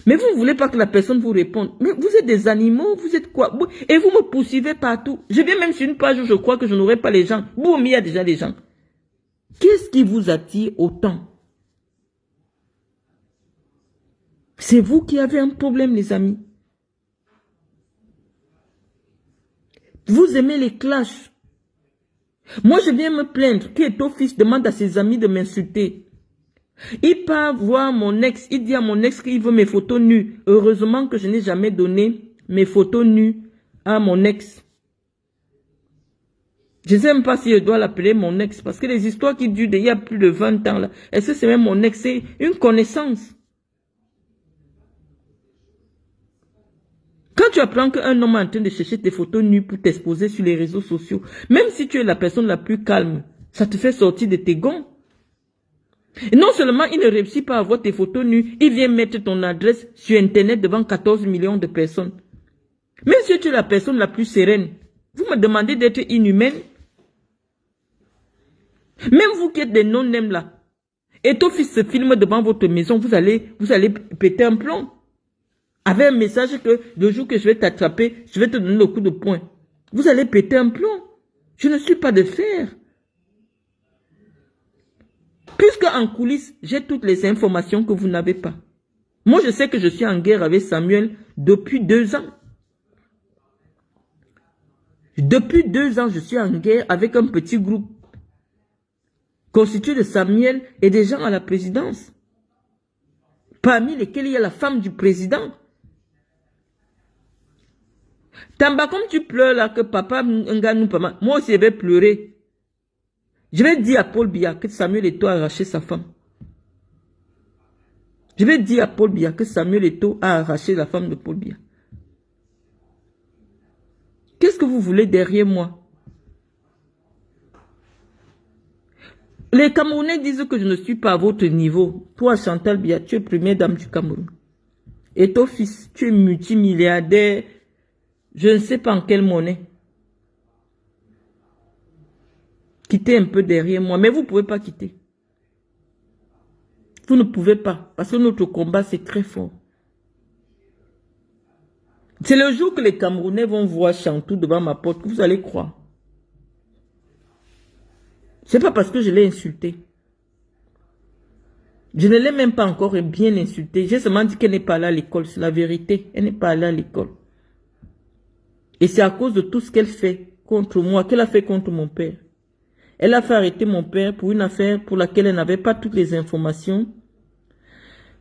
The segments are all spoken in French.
Mais vous ne voulez pas que la personne vous réponde. Mais vous êtes des animaux, vous êtes quoi? Et vous me poursuivez partout. Je viens même sur une page où je crois que je n'aurai pas les gens. Boum, il y a déjà les gens. Qu'est-ce qui vous attire autant? C'est vous qui avez un problème, les amis. Vous aimez les clashs. Moi, je viens me plaindre qu'Eto fils demande à ses amis de m'insulter. Il part voir mon ex. Il dit à mon ex qu'il veut mes photos nues. Heureusement que je n'ai jamais donné mes photos nues à mon ex. Je ne sais même pas si je dois l'appeler mon ex. Parce que les histoires qui durent il y a plus de 20 ans, là, est-ce que c'est même mon ex? C'est une connaissance. Quand tu apprends qu'un homme est en train de chercher tes photos nues pour t'exposer sur les réseaux sociaux, même si tu es la personne la plus calme, ça te fait sortir de tes gonds. Et non seulement il ne réussit pas à voir tes photos nues, il vient mettre ton adresse sur Internet devant 14 millions de personnes. Même si tu es la personne la plus sereine, vous me demandez d'être inhumaine. Même vous qui êtes des non-nèmes là, et ton fils se filme devant votre maison, vous allez péter un plomb. Avec un message que le jour que je vais t'attraper, je vais te donner le coup de poing. Vous allez péter un plomb. Je ne suis pas de fer. Puisque en coulisses, j'ai toutes les informations que vous n'avez pas. Moi, je sais que je suis en guerre avec Samuel depuis 2 ans. Depuis 2 ans, je suis en guerre avec un petit groupe constitué de Samuel et des gens à la présidence. Parmi lesquels il y a la femme du président. Tamba, comme tu pleures là, que papa Nganou pas, moi aussi je vais pleurer. Je vais dire à Paul Biya que Samuel Eto'o a arraché sa femme. Je vais dire à Paul Biya que Samuel Eto'o a arraché la femme de Paul Biya. Qu'est-ce que vous voulez derrière moi? Les Camerounais disent que je ne suis pas à votre niveau. Toi, Chantal Biya, tu es première dame du Cameroun. Et ton fils, tu es multimilliardaire. Je ne sais pas en quelle monnaie. Quittez un peu derrière moi. Mais vous ne pouvez pas quitter. Vous ne pouvez pas. Parce que notre combat, c'est très fort. C'est le jour que les Camerounais vont voir Chantou devant ma porte que vous allez croire. C'est pas parce que je l'ai insulté. Je ne l'ai même pas encore bien insulté. J'ai seulement dit qu'elle n'est pas allée à l'école. C'est la vérité. Elle n'est pas allée à l'école. Et c'est à cause de tout ce qu'elle fait contre moi, qu'elle a fait contre mon père. Elle a fait arrêter mon père pour une affaire pour laquelle elle n'avait pas toutes les informations.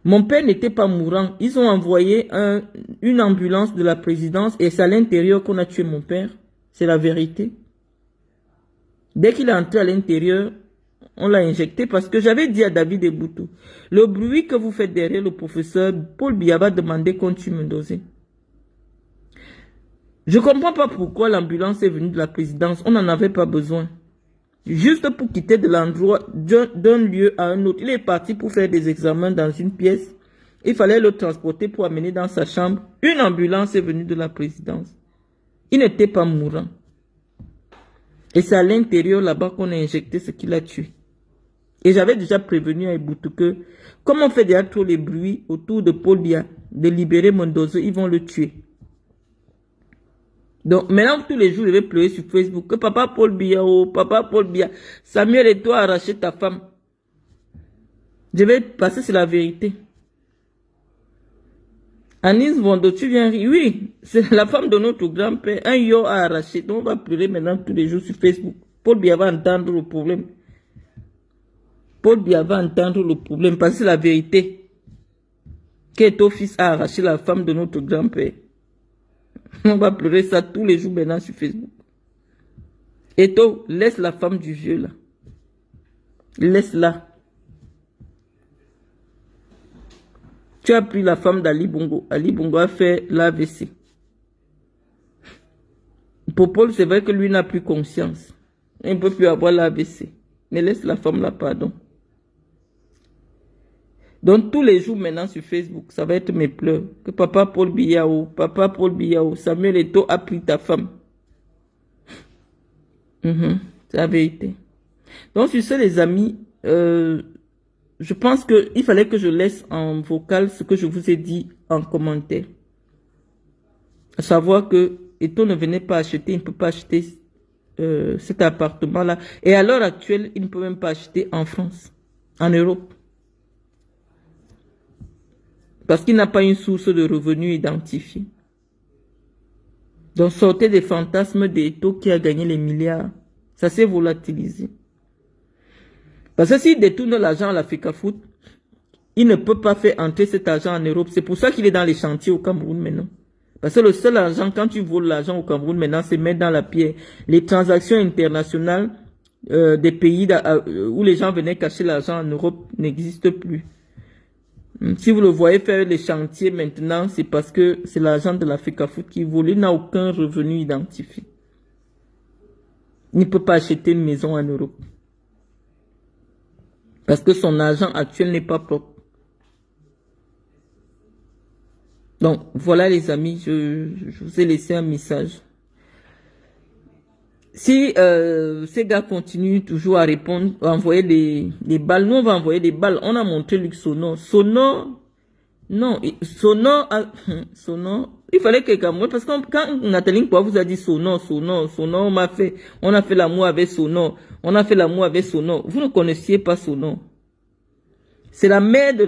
Mon père n'était pas mourant. Ils ont envoyé une ambulance de la présidence et c'est à l'intérieur qu'on a tué mon père. C'est la vérité. Dès qu'il est entré à l'intérieur, on l'a injecté parce que j'avais dit à David Eboutou, le bruit que vous faites derrière le professeur, Paul Biya va demander qu'on tue Mendoza. Je ne comprends pas pourquoi l'ambulance est venue de la présidence. On n'en avait pas besoin. Juste pour quitter de l'endroit, d'un lieu à un autre. Il est parti pour faire des examens dans une pièce. Il fallait le transporter pour amener dans sa chambre. Une ambulance est venue de la présidence. Il n'était pas mourant. Et c'est à l'intérieur là-bas qu'on a injecté ce qui l'a tué. Et j'avais déjà prévenu à Eboutou que, comme on fait déjà trop les bruits autour de Paul Biya, de libérer Mendoza, ils vont le tuer. Donc maintenant, tous les jours, je vais pleurer sur Facebook que papa Paul Biya, oh, papa Paul Biya, Samuel Eto'o a arraché ta femme. Je vais passer sur la vérité. Anis Vondo, tu viens rire. Oui, c'est la femme de notre grand-père. Un yo a arraché. Donc on va pleurer maintenant tous les jours sur Facebook. Paul Biya va entendre le problème. Paul Biya va entendre le problème parce que c'est la vérité. Qu'Eto'o fils a arraché la femme de notre grand-père. On va pleurer ça tous les jours maintenant sur Facebook. Eto'o, laisse la femme du vieux là. Laisse-la. Tu as pris la femme d'Ali Bongo. Ali Bongo a fait l'AVC. Pour Paul, c'est vrai que lui n'a plus conscience. Il ne peut plus avoir l'AVC. Mais laisse la femme là, pardon. Donc tous les jours maintenant sur Facebook, ça va être mes pleurs. Que papa Paul Biya, Samuel Eto'o a pris ta femme. C'est la vérité. Donc sur ce les amis, je pense qu'il fallait que je laisse en vocal ce que je vous ai dit en commentaire. À savoir que Eto'o ne venait pas acheter, il ne peut pas acheter cet appartement-là. Et à l'heure actuelle, il ne peut même pas acheter en France, en Europe. Parce qu'il n'a pas une source de revenus identifiée. Donc sortez des fantasmes d'Eto'o qui a gagné les milliards. Ça s'est volatilisé. Parce que s'il détourne l'argent à l'Africa Foot, il ne peut pas faire entrer cet argent en Europe. C'est pour ça qu'il est dans les chantiers au Cameroun maintenant. Parce que le seul argent, quand tu voles l'argent au Cameroun maintenant, c'est mettre dans la pierre. Les transactions internationales des pays où les gens venaient cacher l'argent en Europe n'existent plus. Si vous le voyez faire les chantiers maintenant, c'est parce que c'est l'argent de l'Africa Foot qui vole. Il n'a aucun revenu identifié. Il ne peut pas acheter une maison en Europe. Parce que son argent actuel n'est pas propre. Donc, voilà les amis, je vous ai laissé un message. Si ces gars continuent toujours à répondre, à envoyer des balles, nous on va envoyer des balles. On a montré Luc Sono. Sono, non, Sono, il fallait que Cameroun, parce que quand Nathalie Nkwa vous a dit Sono, on a fait l'amour avec Sono, on a fait l'amour avec Sono. Vous ne connaissiez pas Sono. C'est la mère de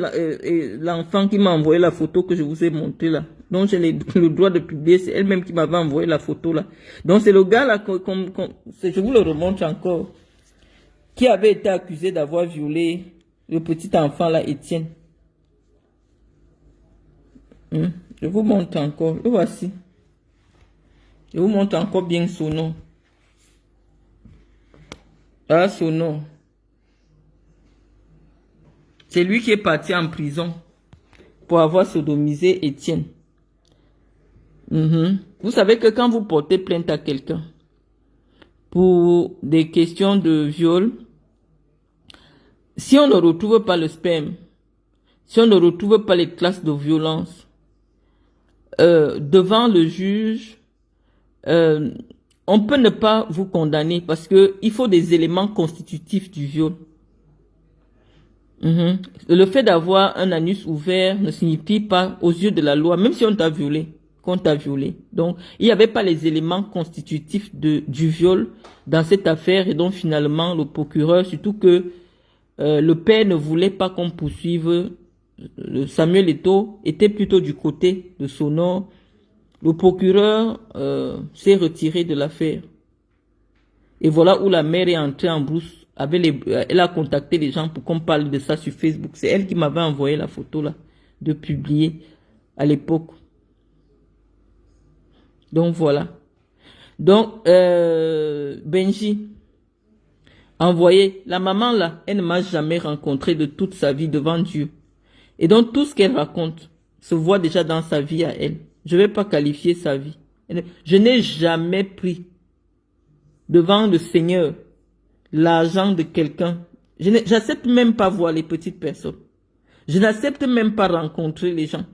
l'enfant qui m'a envoyé la photo que je vous ai montrée là. Donc j'ai le droit de publier. C'est elle-même qui m'avait envoyé la photo là. Donc c'est le gars là, je vous le remonte encore, qui avait été accusé d'avoir violé le petit enfant là, Étienne. Je vous montre encore. Le voici. Je vous montre encore bien son nom. Ah, son nom. C'est lui qui est parti en prison pour avoir sodomisé Étienne. Vous savez que quand vous portez plainte à quelqu'un pour des questions de viol, si on ne retrouve pas le sperme, si on ne retrouve pas les traces de violence, devant le juge, on peut ne pas vous condamner parce que il faut des éléments constitutifs du viol. Le fait d'avoir un anus ouvert ne signifie pas aux yeux de la loi, même si on t'a violé, qu'on t'a violé. Donc, il n'y avait pas les éléments constitutifs du viol dans cette affaire et donc finalement le procureur, surtout que le père ne voulait pas qu'on poursuive Samuel Eto'o, était plutôt du côté de Sono. Le procureur s'est retiré de l'affaire. Et voilà où la mère est entrée en brousse. Elle a contacté les gens pour qu'on parle de ça sur Facebook. C'est elle qui m'avait envoyé la photo là, de publier à l'époque. Donc voilà. Donc, Benji, envoyé. La maman là, elle ne m'a jamais rencontré de toute sa vie devant Dieu. Et donc tout ce qu'elle raconte se voit déjà dans sa vie à elle. Je ne vais pas qualifier sa vie. Je n'ai jamais pris devant le Seigneur l'argent de quelqu'un. J'accepte même pas voir les petites personnes. Je n'accepte même pas rencontrer les gens.